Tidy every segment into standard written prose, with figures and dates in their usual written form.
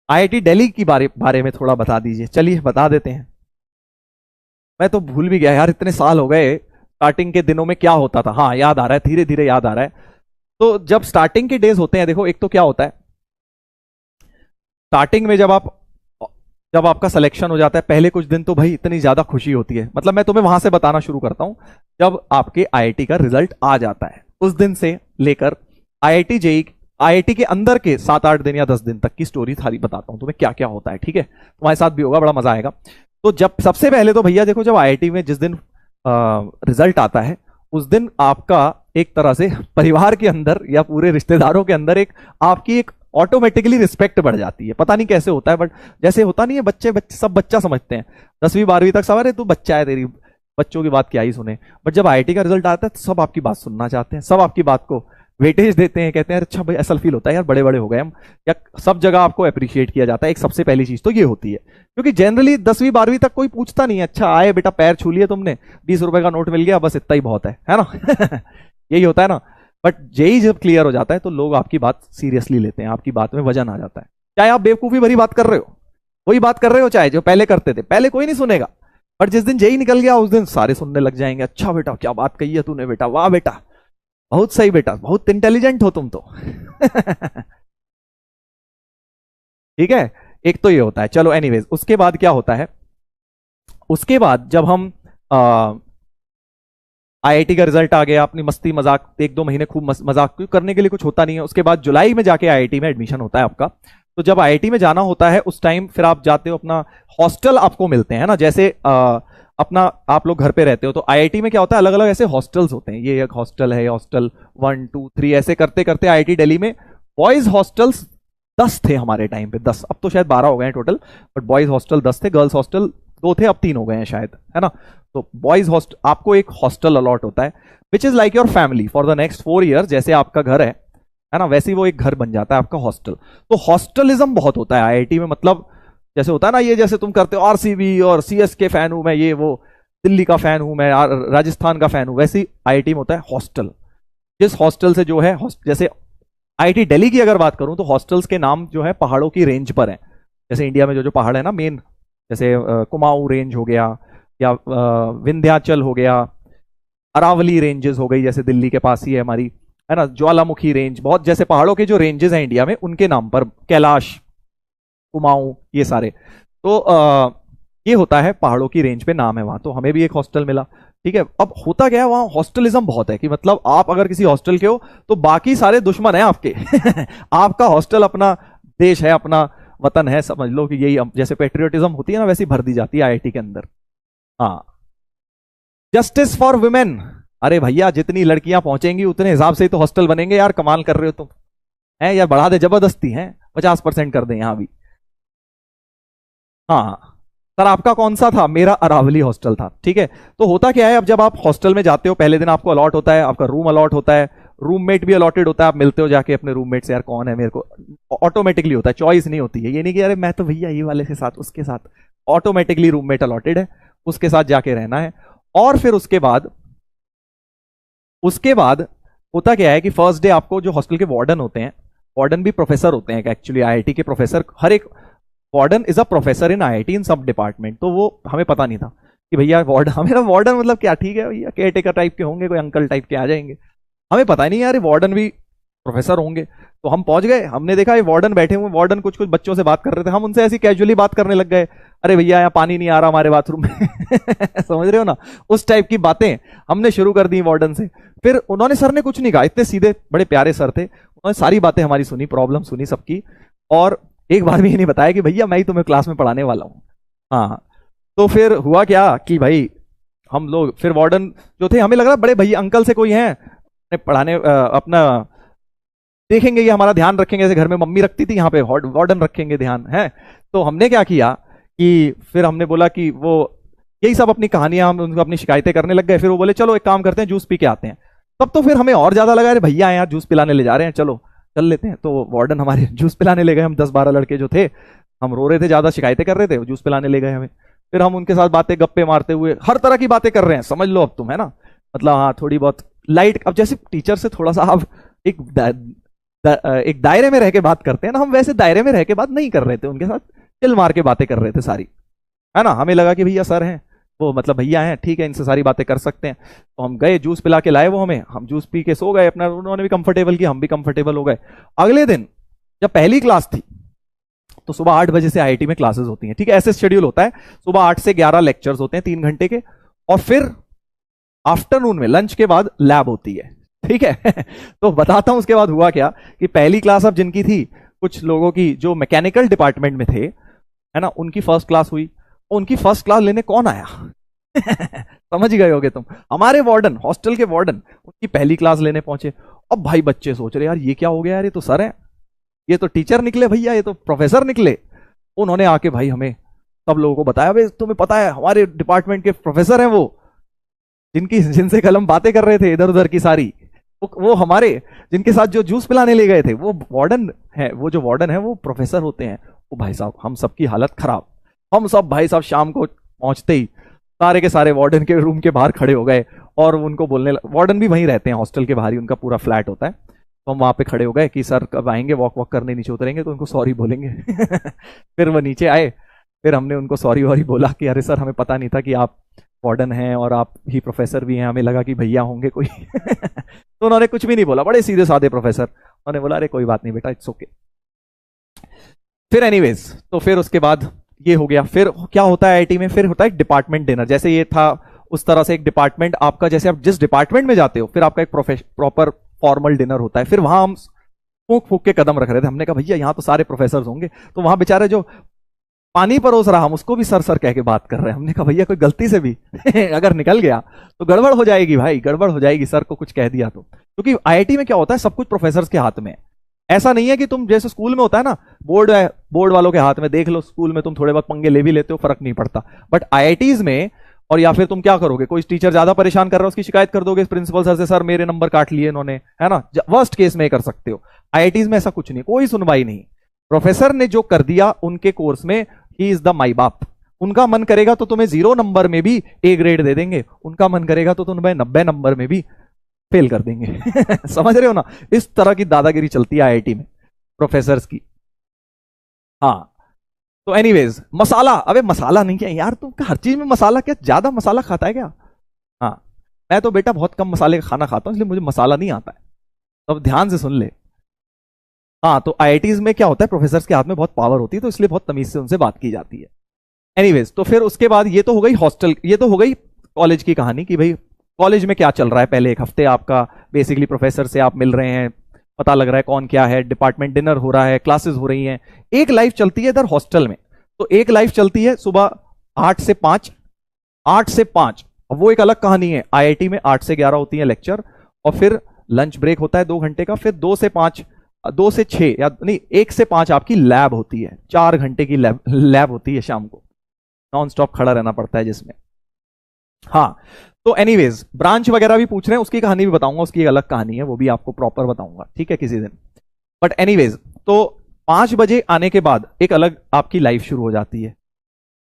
IIT Delhi की बारे में थोड़ा बता दीजिए। चलिए बता देते हैं। मैं तो भूल भी गया यार, इतने साल हो गए। स्टार्टिंग के दिनों में क्या होता था, हाँ याद आ रहा है, धीरे धीरे याद आ रहा है। तो जब स्टार्टिंग के डेज होते हैं, देखो एक तो क्या होता है, स्टार्टिंग में जब आपका सिलेक्शन हो जाता है, पहले कुछ दिन तो भाई इतनी ज्यादा खुशी होती है। मतलब मैं तुम्हें वहां से बताना शुरू करता हूं, जब आपके आईआईटी का रिजल्ट आ जाता है उस दिन से लेकर आईआईटी जेई, आईआईटी के अंदर के 7-8 दिन या 10 दिन तक की स्टोरी सारी बताता हूं तुम्हें क्या क्या होता है। ठीक है, तुम्हारे साथ भी होगा, बड़ा मजा आएगा। तो जब सबसे पहले तो भैया देखो, जब आईआईटी में जिस दिन रिजल्ट आता है, उस दिन आपका एक तरह से परिवार के अंदर या पूरे रिश्तेदारों के अंदर आपकी एक ऑटोमेटिकली रिस्पेक्ट बढ़ जाती है। पता नहीं कैसे होता है, बट जैसे होता नहीं है, बच्चे बच्चे सब बच्चा समझते हैं 10वीं 12वीं तक, सब अरे तू बच्चा है, तेरी बच्चों की बात क्या ही सुने। बट जब आईआईटी का रिजल्ट आता है तो सब आपकी बात सुनना चाहते हैं, सब आपकी बात को वेटेज देते हैं, कहते हैं अच्छा भाई ऐसा फील होता है यार, बड़े बड़े हो गए हम, या सब जगह आपको अप्रिशिएट किया जाता है। एक सबसे पहली चीज तो ये होती है, क्योंकि जनरली 10वीं 12वीं तक कोई पूछता नहीं है, अच्छा आए बेटा पैर छू लिए तुमने, 20 रुपए का नोट मिल गया, बस इतना ही बहुत है ना। यही होता है ना। बट जेई जब क्लियर हो जाता है तो लोग आपकी बात सीरियसली लेते हैं, आपकी बात में वजन आ जाता है। चाहे आप बेवकूफी भरी बात कर रहे हो, वही बात कर रहे हो, चाहे जो पहले करते थे, पहले कोई नहीं सुनेगा, बट जिस दिन जेई निकल गया उस दिन सारे सुनने लग जाएंगे। अच्छा बेटा क्या बात कही है तूने बेटा, वाह बेटा, बहुत सही बेटा, बहुत इंटेलिजेंट हो तुम तो। ठीक है, एक तो ये होता है। चलो एनीवेज, उसके बाद क्या होता है, उसके बाद जब हम आईआईटी का रिजल्ट आ गया, अपनी मस्ती मजाक 1-2 महीने खूब मजाक करने के लिए कुछ होता नहीं है। उसके बाद जुलाई में जाके आईआईटी में एडमिशन होता है आपका। तो जब आईआईटी में जाना होता है उस टाइम फिर आप जाते हो, अपना हॉस्टल आपको मिलते हैं ना, जैसे अपना आप लोग घर पे रहते हो, तो आईआईटी में क्या होता है, अलग अलग ऐसे हॉस्टल्स होते हैं। ये एक हॉस्टल है, हॉस्टल 1 2 3, ऐसे करते करते आईआईटी दिल्ली में बॉयज हॉस्टल्स 10 थे हमारे टाइम पे, 10, अब तो शायद 12 हो गए हैं टोटल, बट बॉयज हॉस्टल 10 थे, गर्ल्स हॉस्टल 2 थे, अब 3 हो गए हैं शायद, है ना। तो बॉयज हॉस्टल, आपको एक हॉस्टल अलॉट होता है which is like your family for the next 4 year. जैसे आपका घर है ना, वैसे ही वो एक घर बन जाता है आपका हॉस्टल। तो हॉस्टलिज्म बहुत होता है आईआईटी में, मतलब जैसे होता है ना, ये जैसे तुम करते हो आरसीबी और सीएसके फैन हूं मैं, ये वो दिल्ली का फैन हूं मैं, राजस्थान का फैन हूं, वैसे ही आईआईटी में होता है हॉस्टल। जिस हॉस्टल से जो है, जैसे आईआईटी दिल्ली की अगर बात करूं तो हॉस्टल्स के नाम जो है पहाड़ों की रेंज पर है। जैसे इंडिया में जो जो पहाड़ है ना मेन, जैसे कुमाऊं रेंज हो गया, या विंध्याचल हो गया, अरावली रेंजेस हो गई, जैसे दिल्ली के पास ही है हमारी, है ना, ज्वालामुखी रेंज, बहुत जैसे पहाड़ों के जो रेंजेस हैं इंडिया में उनके नाम पर, कैलाश, कुमाऊं, ये सारे। तो ये होता है पहाड़ों की रेंज पे नाम है वहां। तो हमें भी एक हॉस्टल मिला। ठीक है, अब होता क्या है, वहां हॉस्टलिज्म बहुत है, कि मतलब आप अगर किसी हॉस्टल के हो तो बाकी सारे दुश्मन हैं आपके। आपका हॉस्टल अपना देश है, अपना वतन है, समझ लो कि यही जैसे पेट्रियोटिज्म होती है ना, वैसी भर दी जाती है आईआईटी के अंदर। हाँ, जस्टिस फॉर वुमेन, अरे भैया जितनी लड़कियां पहुंचेंगी उतने हिसाब से ही तो हॉस्टल बनेंगे यार, कमाल कर रहे हो तुम, है यार, बढ़ा दे जबरदस्ती है, 50% कर दे यहां भी। हाँ सर, आपका कौन सा था? मेरा अरावली हॉस्टल था। ठीक है, तो होता क्या है, अब जब आप हॉस्टल में जाते हो पहले दिन आपको अलॉट होता है, आपका रूम अलॉट होता है, रूममेट भी अलॉटेड होता है, आप मिलते हो जाके अपने रूममेट से, यार कौन है मेरे को, ऑटोमेटिकली होता है, चॉइस नहीं होती है, ये नहीं कि अरे मैं तो भैया ये वाले के साथ उसके साथ, ऑटोमेटिकली रूममेट अलॉटेड है, उसके साथ जाके रहना है। और फिर उसके बाद होता क्या है कि फर्स्ट डे आपको जो हॉस्टल के वार्डन होते हैं, वार्डन भी प्रोफेसर होते हैं एक्चुअली, आईआईटी के प्रोफेसर, हर एक warden is a professor in IIT in सब डिपार्टमेंट। तो वो हमें पता नहीं था कि भैया वार्डन, हमें वार्डन मतलब क्या, ठीक है भैया केयर टेकर टाइप के होंगे, कोई अंकल टाइप के आ जाएंगे, हमें पता ही नहीं यार वार्डन भी प्रोफेसर होंगे। तो हम पहुंच गए, हमने देखा ये वार्डन बैठे हुए, वार्डन कुछ कुछ बच्चों से बात कर रहे थे, हम उनसे ऐसी कैजुअली बात करने लग गए, अरे भैया यहाँ पानी नहीं आ रहा हमारे बाथरूम में। समझ रहे हो ना, उस टाइप की बातें हमने शुरू कर दी वार्डन से। फिर उन्होंने, सर ने कुछ नहीं कहा, इतने सीधे बड़े प्यारे सर थे, उन्होंने सारी बातें हमारी सुनी, प्रॉब्लम सुनी सबकी, और एक बार भी ये नहीं बताया कि भैया मैं ही तुम्हें क्लास में पढ़ाने वाला हूँ। हाँ, तो फिर हुआ क्या कि भाई हम लोग, फिर वार्डन जो थे, हमें लग रहा बड़े भैया अंकल से कोई हैं पढ़ाने, अपना देखेंगे, ये हमारा ध्यान रखेंगे, जैसे घर में मम्मी रखती थी, यहाँ पे वार्डन रखेंगे ध्यान है। तो हमने क्या किया कि फिर हमने बोला कि वो यही सब अपनी कहानियां, हम उनको अपनी शिकायतें करने लग गए। फिर वो बोले चलो एक काम करते हैं, जूस पी के आते हैं। तब तो फिर हमें और ज्यादा लगा, अरे भैया यार जूस पिलाने ले जा रहे हैं, चलो चल लेते हैं। तो वार्डन हमारे जूस पिलाने ले गए, हम 10-12 लड़के जो थे, हम रो रहे थे, ज्यादा शिकायतें कर रहे थे, जूस पिलाने ले गए हमें। फिर हम उनके साथ बातें गप्पे मारते हुए, हर तरह की बातें कर रहे हैं, समझ लो अब तुम, है ना, मतलब हाँ थोड़ी बहुत लाइट। अब जैसे टीचर से थोड़ा सा आप एक एक दायरे में रह के बात करते हैं ना, हम वैसे दायरे में रह के बात नहीं कर रहे थे, उनके साथ चिल मार के बातें कर रहे थे सारी, है ना। हमें लगा कि भैया सर हैं वो, मतलब भैया हैं, ठीक है, इनसे सारी बातें कर सकते हैं। तो हम गए, जूस पिला के लाए वो हमें, हम जूस पी के सो गए अपना, उन्होंने भी कंफर्टेबल किया, हम भी कंफर्टेबल हो गए। अगले दिन जब पहली क्लास थी तो सुबह 8 बजे से आईआईटी में क्लासेस होती हैं, ठीक है, ऐसे शेड्यूल होता है, सुबह 8 से 11 लेक्चर्स होते हैं 3 घंटे के, और फिर आफ्टरनून में लंच के बाद लैब होती है, ठीक है। तो बताता हूं उसके बाद हुआ क्या, कि पहली क्लास अब जिनकी थी, कुछ लोगों की जो मैकेनिकल डिपार्टमेंट में थे, है ना, उनकी फर्स्ट क्लास हुई। उनकी फर्स्ट क्लास लेने कौन आया? समझ गए होगे तुम, हमारे वार्डन, हॉस्टल के वार्डन उनकी पहली क्लास लेने पहुंचे। अब भाई बच्चे सोच रहे यार ये क्या हो गया यार, ये तो सर है, ये तो टीचर निकले भैया, ये तो प्रोफेसर निकले। उन्होंने आके भाई हमें सब लोगों को बताया, भाई तुम्हें पता है हमारे डिपार्टमेंट के प्रोफेसर हैं वो, जिनसे कल हम बातें कर रहे थे इधर उधर की सारी, वो हमारे जिनके साथ जो जूस पिलाने ले गए थे वो वार्डन है, वो जो वार्डन है वो प्रोफेसर होते हैं। वो भाई साहब हम सबकी हालत खराब, हम सब भाई साहब शाम को पहुंचते ही सारे के सारे वार्डन के रूम के बाहर खड़े हो गए, और उनको बोलने, वार्डन भी वहीं रहते हैं हॉस्टल के बाहर ही, उनका पूरा फ्लैट होता है। तो हम वहां पे खड़े हो गए कि सर कब आएंगे, वॉक वॉक करने नीचे उतरेंगे तो उनको सॉरी बोलेंगे। फिर वो नीचे आए, फिर हमने उनको सॉरी वॉरी बोला कि अरे सर हमें पता नहीं था कि आप वार्डन हैं और आप ही प्रोफेसर भी हैं, हमें लगा कि भैया होंगे कोई। तो उन्होंने कुछ भी नहीं बोला, बड़े सीधे साधे प्रोफेसर, उन्होंने बोला अरे कोई बात नहीं बेटा, इट्स ओके। फिर एनीवेज, तो फिर उसके बाद ये हो गया। फिर क्या होता है आईआईटी में, फिर होता है डिपार्टमेंट डिनर, जैसे ये था उस तरह से एक डिपार्टमेंट आपका, जैसे आप जिस डिपार्टमेंट में जाते हो फिर आपका एक प्रॉपर फॉर्मल डिनर होता है। फिर वहां हम फूक फूक के कदम रख रहे थे, हमने कहा भैया यहाँ तो सारे प्रोफेसर होंगे, तो वहां बेचारे जो पानी परोस रहा हम उसको भी सर सर कह के बात कर रहे हैं। हमने कहा भैया कोई गलती से भी अगर निकल गया तो गड़बड़ हो जाएगी भाई, गड़बड़ हो जाएगी, सर को कुछ कह दिया तो। क्योंकि आईआईटी में क्या होता है, सब कुछ प्रोफेसर के हाथ में। ऐसा नहीं है कि तुम जैसे स्कूल में होता है ना, बोर्ड है, बोर्ड वालों के हाथ में, देख लो स्कूल में तुम थोड़े बहुत पंगे ले भी लेते हो, फर्क नहीं पड़ता। बट आईआईटीज में, और या फिर तुम क्या करोगे, कोई टीचर ज्यादा परेशान कर रहा है उसकी शिकायत कर दोगे प्रिंसिपल सर से, सर मेरे नंबर काट लिए इन्होंने, है ना, वर्स्ट केस में कर सकते हो। आईआईटीज में ऐसा कुछ नहीं, कोई सुनवाई नहीं। प्रोफेसर ने जो कर दिया उनके कोर्स में, ही इज द माई बाप। उनका मन करेगा तो तुम्हें 0 नंबर में भी ए ग्रेड दे देंगे, उनका मन करेगा तो तुम्हें 90 नंबर में भी फेल कर देंगे। समझ रहे हो ना, इस तरह की दादागिरी चलती है आईआईटी में प्रोफेसर्स की। हाँ, तो एनीवेज, मसाला, अबे मसाला नहीं क्या यार, तुम हर चीज में मसाला, क्या ज्यादा मसाला खाता है क्या? हाँ, मैं तो बेटा बहुत कम मसाले का खाना खाता हूं, इसलिए मुझे मसाला नहीं आता है। तो अब ध्यान से सुन ले। हाँ, तो आईआईटीज में क्या होता है, प्रोफेसर्स के हाथ में बहुत पावर होती है, तो इसलिए बहुत तमीज से उनसे बात की जाती है। एनीवेज, तो फिर उसके बाद ये तो हो गई हॉस्टल, ये तो हो गई कॉलेज की कहानी कि भाई कॉलेज में क्या चल रहा है। पहले एक हफ्ते आपका बेसिकली प्रोफेसर से आप मिल रहे हैं, पता लग रहा है कौन क्या है, डिपार्टमेंट डिनर हो रहा है, क्लासेस हो रही हैं। एक लाइफ चलती है इधर हॉस्टल में, तो एक लाइफ चलती है सुबह 8 से 5, 8 से 5। अब वो एक अलग कहानी है, आईआईटी में 8 से 11 होती है लेक्चर, और फिर लंच ब्रेक होता है 2 घंटे का, फिर 2 से 5, 2 से 6 या नहीं 1 से 5 आपकी लैब होती है, 4 घंटे की लैब होती है शाम को, नॉन स्टॉप खड़ा रहना पड़ता है जिसमें। हाँ, तो एनीवेज, ब्रांच वगैरह भी पूछ रहे हैं, उसकी कहानी भी बताऊंगा, उसकी एक अलग कहानी है, वो भी आपको प्रॉपर बताऊंगा, ठीक है, किसी दिन। बट एनीवेज, तो 5 बजे आने के बाद एक अलग आपकी लाइफ शुरू हो जाती है।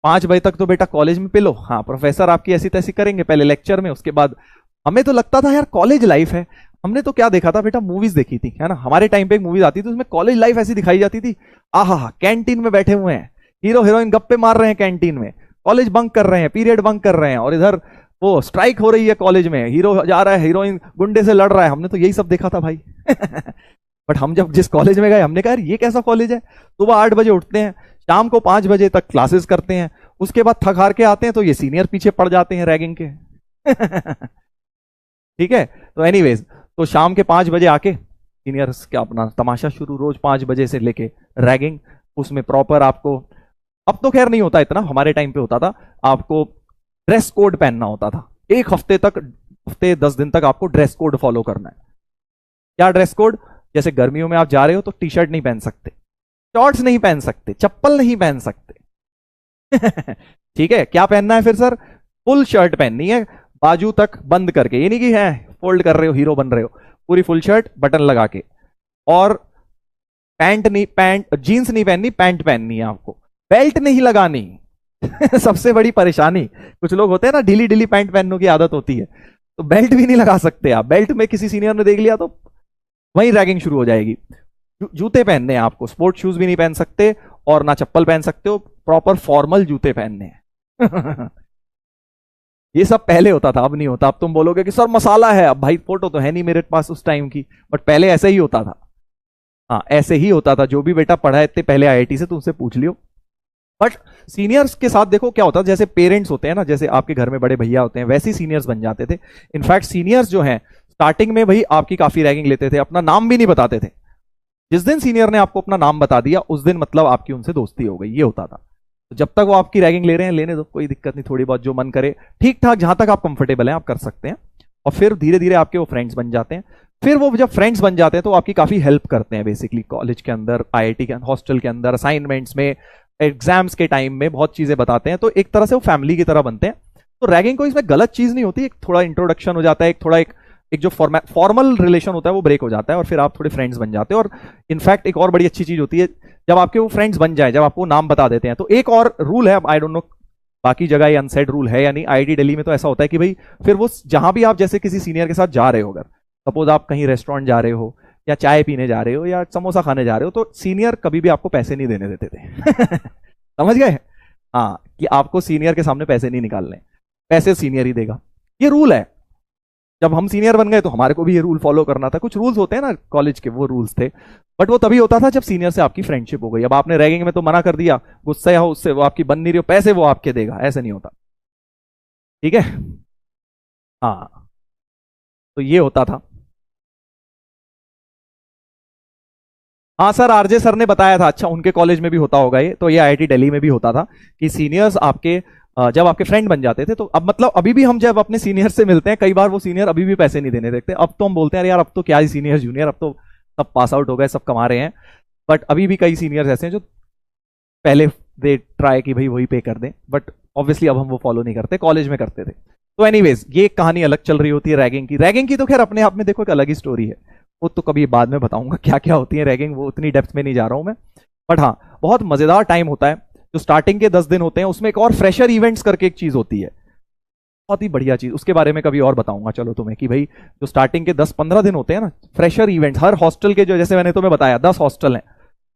5 बजे तक तो बेटा कॉलेज में पिलो। हाँ, प्रोफेसर आपकी ऐसी तैसी करेंगे पहले लेक्चर में, उसके बाद हमें तो लगता था यार कॉलेज लाइफ है। हमने तो क्या देखा था बेटा, मूवीज देखी थी, है ना, हमारे टाइम पे एक मूवीज आती थी, उसमें कॉलेज लाइफ ऐसी दिखाई जाती थी, आहा, कैंटीन में बैठे हुए हैं, हीरो हीरोइन गप्पे मार रहे हैं कैंटीन में, कॉलेज बंक कर रहे हैं, पीरियड बंक कर रहे हैं, और इधर वो स्ट्राइक हो रही है कॉलेज में, हीरो जा रहा है, हीरोइन गुंडे से लड़ रहा है। हमने तो यही सब देखा था भाई। बट हम जब जिस कॉलेज में गए, हमने कहा यार ये कैसा कॉलेज है। सुबह 8 बजे उठते हैं, शाम को 5 बजे तक क्लासेस करते हैं, उसके बाद थक हार के आते हैं तो ये सीनियर पीछे पड़ जाते हैं रैगिंग के। ठीक है, तो एनीवेज, तो शाम के 5 बजे आके सीनियर्स का अपना तमाशा शुरू, रोज 5 बजे से लेके रैगिंग, उसमें प्रॉपर आपको, अब तो खैर नहीं होता इतना, हमारे टाइम पे होता था, आपको ड्रेस कोड पहनना होता था। एक हफ्ते तक, हफ्ते 10 दिन तक आपको ड्रेस कोड फॉलो करना है। क्या ड्रेस कोड? जैसे गर्मियों में आप जा रहे हो तो टी शर्ट नहीं पहन सकते, शॉर्ट्स नहीं पहन सकते, चप्पल नहीं पहन सकते। ठीक है, क्या पहनना है फिर सर? फुल शर्ट पहननी है, बाजू तक बंद करके, ये नहीं कि है फोल्ड कर रहे हो हीरो बन रहे हो, पूरी फुल शर्ट बटन लगा के। और पैंट नहीं, जीन्स नहीं पहननी, पैंट पहननी है आपको। बेल्ट नहीं लगानी। सबसे बड़ी परेशानी, कुछ लोग होते हैं ना ढीली ढीली पैंट पहनने की आदत होती है, तो बेल्ट भी नहीं लगा सकते आप। बेल्ट में किसी सीनियर ने देख लिया तो वहीं रैगिंग शुरू हो जाएगी। जूते पहनने हैं आपको, स्पोर्ट शूज भी नहीं पहन सकते और ना चप्पल पहन सकते हो, प्रॉपर फॉर्मल जूते पहनने हैं। ये सब पहले होता था, अब नहीं होता। अब तुम बोलोगे कि सर मसाला है, अब भाई फोटो तो है नहीं मेरे पास उस टाइम की, बट पहले ऐसे ही होता था। हाँ ऐसे ही होता था, जो भी बेटा पढ़ा है इतने पहले आईआईटी से तुमसे पूछ लियो। बट सीनियर्स के साथ देखो क्या होता है, जैसे पेरेंट्स होते हैं ना, जैसे आपके घर में बड़े भैया होते हैं, वैसे ही सीनियर्स बन जाते थे। इनफैक्ट सीनियर्स जो हैं स्टार्टिंग में भाई आपकी काफी रैगिंग लेते थे, अपना नाम भी नहीं बताते थे। जिस दिन सीनियर ने आपको अपना नाम बता दिया उस दिन मतलब आपकी उनसे दोस्ती हो गई, ये होता था। तो जब तक वो आपकी रैगिंग ले रहे हैं लेने दो, कोई दिक्कत नहीं, थोड़ी बहुत जो मन करे, ठीक ठाक जहां तक आप कंफर्टेबल हैं आप कर सकते हैं। और फिर धीरे धीरे आपके वो फ्रेंड्स बन जाते हैं। फिर वो जब फ्रेंड्स बन जाते हैं तो आपकी काफी हेल्प करते हैं बेसिकली, कॉलेज के अंदर, आईआईटी के हॉस्टल के अंदर, असाइनमेंट्स में, एग्जाम्स के टाइम में बहुत चीजें बताते हैं। तो एक तरह से वो फैमिली की तरह बनते हैं। तो रैगिंग कोई इसमें गलत चीज नहीं होती, एक थोड़ा इंट्रोडक्शन हो जाता है, एक थोड़ा एक जो फॉर्मल रिलेशन होता है वो ब्रेक हो जाता है और फिर आप थोड़े फ्रेंड्स बन जाते हैं। और इनफैक्ट एक और बड़ी अच्छी चीज होती है, जब आपके वो फ्रेंड्स बन जाए, जब आपको नाम बता देते हैं, तो एक और रूल है, आई डोंट नो बाकी जगह ये अनसेड रूल है या नहीं, आईआईटी दिल्ली में तो ऐसा होता है कि भाई फिर वो जहां भी आप जैसे किसी सीनियर के साथ जा रहे हो, अगर सपोज आप कहीं रेस्टोरेंट जा रहे हो या चाय पीने जा रहे हो या समोसा खाने जा रहे हो, तो सीनियर कभी भी आपको पैसे नहीं देने देते थे। समझ गए? हाँ, कि आपको सीनियर के सामने पैसे नहीं निकालने, पैसे सीनियर ही देगा, ये रूल है। जब हम सीनियर बन गए तो हमारे को भी ये रूल फॉलो करना था। कुछ रूल्स होते हैं ना कॉलेज के, वो रूल्स थे, बट वो तभी होता था जब सीनियर से आपकी फ्रेंडशिप हो गई। अब आपने रैगिंग में तो मना कर दिया, गुस्सा हो उससे, वो आपकी बन नहीं रही हो, पैसे वो आपके देगा, ऐसे नहीं होता। ठीक है? हाँ, तो ये होता था। हाँ सर, आरजे सर ने बताया था। अच्छा, उनके कॉलेज में भी होता होगा ये, तो ये आईआईटी दिल्ली में भी होता था कि सीनियर्स आपके जब आपके फ्रेंड बन जाते थे, तो अब मतलब अभी भी हम जब अपने सीनियर से मिलते हैं, कई बार वो सीनियर अभी भी पैसे नहीं देने देखते। अब तो हम बोलते हैं यार अब तो क्या ही सीनियर जूनियर, अब तो सब पास आउट हो गए, सब कमा रहे हैं। बट अभी भी कई सीनियर्स ऐसे हैं जो पहले दे ट्राई कि भाई वही पे कर दें, बट ऑब्वियसली अब हम वो फॉलो नहीं करते, कॉलेज में करते थे। तो एनीवेज, ये एक कहानी अलग चल रही होती है रैगिंग की। रैगिंग की तो खैर अपने आप में देखो एक अलग ही स्टोरी है, वो तो कभी बाद में बताऊंगा क्या क्या होती है रैगिंग, वो उतनी डेप्थ में नहीं जा रहा हूं मैं। बट हाँ, बहुत मजेदार टाइम होता है जो स्टार्टिंग के 10 दिन होते हैं। उसमें एक और फ्रेशर इवेंट्स करके एक चीज होती है, बहुत ही बढ़िया चीज, उसके बारे में कभी और बताऊंगा चलो तुम्हें, कि भाई जो स्टार्टिंग के 10-15 दिन होते हैं ना, फ्रेशर इवेंट, हर हॉस्टल के जो, जैसे मैंने तुम्हें बताया 10 हॉस्टल हैं,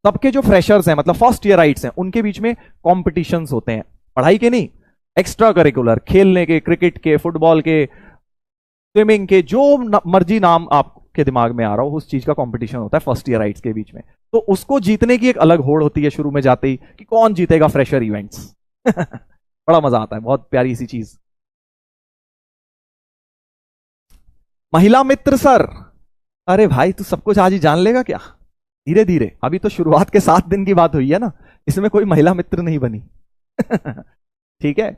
सबके जो फ्रेशर्स हैं मतलब फर्स्ट ईयर राइट्स हैं, उनके बीच में कॉम्पिटिशन्स होते हैं, पढ़ाई के नहीं, एक्स्ट्रा करिकुलर, खेलने के, क्रिकेट के, फुटबॉल के, स्विमिंग के, जो मर्जी नाम आपके दिमाग में आ रहा हो, उस चीज का कंपटीशन होता है फर्स्ट ईयर राइट्स के बीच में। तो उसको जीतने की एक अलग होड़ होती है शुरू में जाते ही, कि कौन जीतेगा फ्रेशर इवेंट्स। बड़ा मजा आता है, बहुत प्यारी सी चीज। महिला मित्र सर, अरे भाई तू सब कुछ आज ही जान लेगा क्या? धीरे धीरे, अभी तो शुरुआत के 7 दिन की बात हुई है ना, इसमें कोई महिला मित्र नहीं बनी। ठीक है,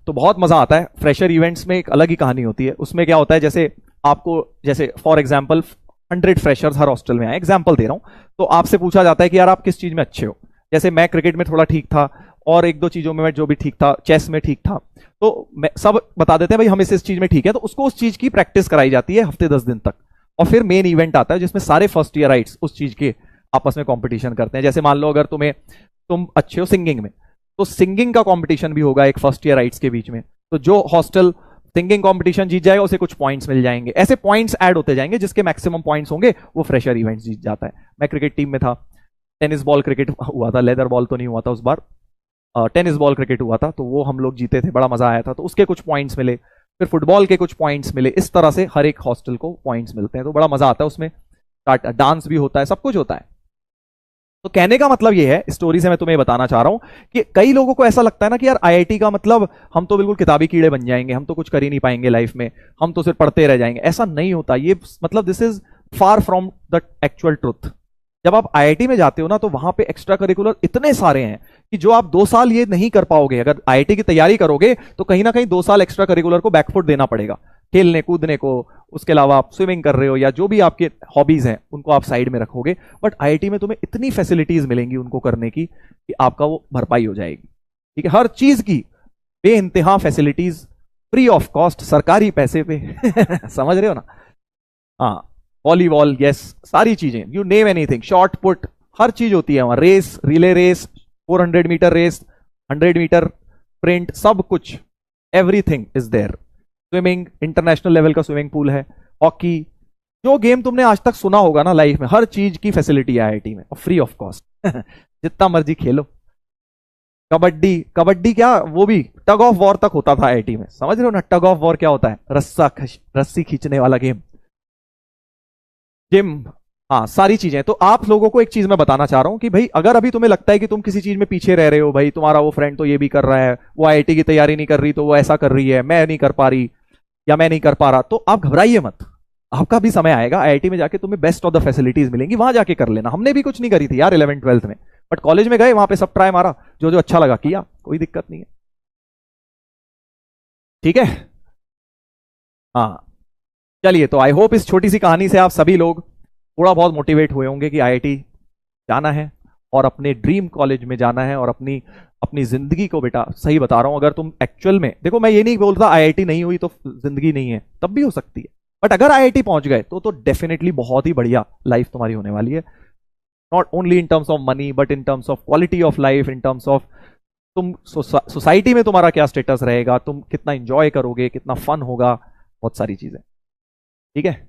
तो बहुत मजा आता है फ्रेशर इवेंट्स में, एक अलग ही कहानी होती है। उसमें क्या होता है, जैसे आपको, जैसे for example 100 freshers her hostel में आए, एग्जांपल दे रहा हूं, तो आपसे पूछा जाता है कि यार आप किस चीज में अच्छे हो। जैसे मैं क्रिकेट में थोड़ा ठीक था और एक दो चीजों में मैं जो भी ठीक था, चेस में ठीक था, तो मैं सब बता देते हैं भाई हम इस चीज में ठीक है, तो उसको उस चीज की प्रैक्टिस कराई जाती है हफ्ते 10 दिन तक। और फिर मेन इवेंट आता है जिसमें सारे फर्स्ट ईयर राइट्स उस चीज के आपस में कंपटीशन करते हैं। जैसे मान लो अगर तुम अच्छे हो सिंगिंग में, तो सिंगिंग का कंपटीशन भी होगा एक फर्स्ट ईयर राइट्स के बीच में। तो जो हॉस्टल सिंगिंग कंपटीशन जीत जाएगा उसे कुछ पॉइंट्स मिल जाएंगे, ऐसे पॉइंट्स ऐड होते जाएंगे, जिसके मैक्सिमम पॉइंट्स होंगे वो फ्रेशर इवेंट्स जीत जाता है। मैं क्रिकेट टीम में था, टेनिस बॉल क्रिकेट हुआ था, लेदर बॉल तो नहीं हुआ था उस बार, टेनिस बॉल क्रिकेट हुआ था, तो वो हम लोग जीते थे, बड़ा मजा आया था, तो उसके कुछ पॉइंट्स मिले। फिर फुटबॉल के कुछ पॉइंट्स मिले, इस तरह से हर एक हॉस्टल को पॉइंट्स मिलते हैं, तो बड़ा मजा आता है उसमें। डांस भी होता है, सब कुछ होता है। तो कहने का मतलब ये है, स्टोरी से मैं तुम्हें बताना चाह रहा हूं कि कई लोगों को ऐसा लगता है ना कि यार आईआईटी का मतलब हम तो बिल्कुल किताबी कीड़े बन जाएंगे, हम तो कुछ कर ही नहीं पाएंगे लाइफ में, हम तो सिर्फ पढ़ते रह जाएंगे। ऐसा नहीं होता, ये मतलब this is far from the actual truth. जब आप आईआईटी में जाते हो ना, तो वहां पे एक्स्ट्रा करिकुलर इतने सारे हैं कि जो आप 2 साल ये नहीं कर पाओगे। अगर आईआईटी की तैयारी करोगे तो कहीं ना कहीं 2 साल एक्स्ट्रा करिकुलर को बैकफुट देना पड़ेगा, खेलने कूदने को। उसके अलावा आप स्विमिंग कर रहे हो या जो भी आपके हॉबीज हैं उनको आप साइड में रखोगे, बट आईआईटी में तुम्हें इतनी फैसिलिटीज मिलेंगी उनको करने की कि आपका वो भरपाई हो जाएगी। ठीक है, हर चीज की बेइंतहा फैसिलिटीज, फ्री ऑफ कॉस्ट, सरकारी पैसे पे। समझ रहे हो ना? हाँ, वॉलीबॉल, यस, सारी चीजें, you name anything, shot put, हर चीज होती है वहां। Race, relay race, 400 meter race, 100 meter sprint, सब कुछ, everything is there. Swimming, international level का स्विमिंग पूल है, हॉकी, जो गेम तुमने आज तक सुना होगा ना लाइफ में, हर चीज की फैसिलिटी है आईआईटी में और फ्री ऑफ कॉस्ट। जितना मर्जी खेलो। कबड्डी, कबड्डी क्या, वो भी टग ऑफ वॉर तक होता था आईआईटी में, समझ रहे हो ना? टग ऑफ वॉर क्या होता है? रस्सी खींचने वाला गेम। जिम, हाँ सारी चीजें। तो आप लोगों को एक चीज मैं बताना चाह रहा हूं कि भाई अगर अभी तुम्हें लगता है कि तुम किसी चीज में पीछे रह रहे हो, भाई तुम्हारा वो फ्रेंड तो ये भी कर रहा है, वो आईआईटी की तैयारी नहीं कर रही तो वो ऐसा कर रही है, मैं नहीं कर पा रही या मैं नहीं कर पा रहा, तो आप घबराइए मत। आपका भी समय आएगा, आईआईटी में जाके तुम्हें बेस्ट ऑफ द फैसिलिटीज मिलेंगी, वहां जाके कर लेना। हमने भी कुछ नहीं करी थी यार 11th 12th में, बट कॉलेज में गए, वहां पे सब ट्राई मारा, जो जो अच्छा लगा किया, कोई दिक्कत नहीं है। ठीक है, हाँ। चलिए, तो आई होप इस छोटी सी कहानी से आप सभी लोग थोड़ा बहुत मोटिवेट हुए होंगे कि आईआईटी जाना है और अपने ड्रीम कॉलेज में जाना है और अपनी अपनी जिंदगी को, बेटा सही बता रहा हूं, अगर तुम एक्चुअल में देखो, मैं ये नहीं बोलता आईआईटी नहीं हुई तो जिंदगी नहीं है, तब भी हो सकती है, बट अगर आईआईटी पहुंच गए तो डेफिनेटली बहुत ही बढ़िया लाइफ तुम्हारी होने वाली है। Not only in terms of money, but in terms of quality of life, in terms of तुम सोसाइटी में तुम्हारा क्या स्टेटस रहेगा, तुम कितना इंजॉय करोगे, कितना फन होगा, बहुत सारी चीजें। ठीक है।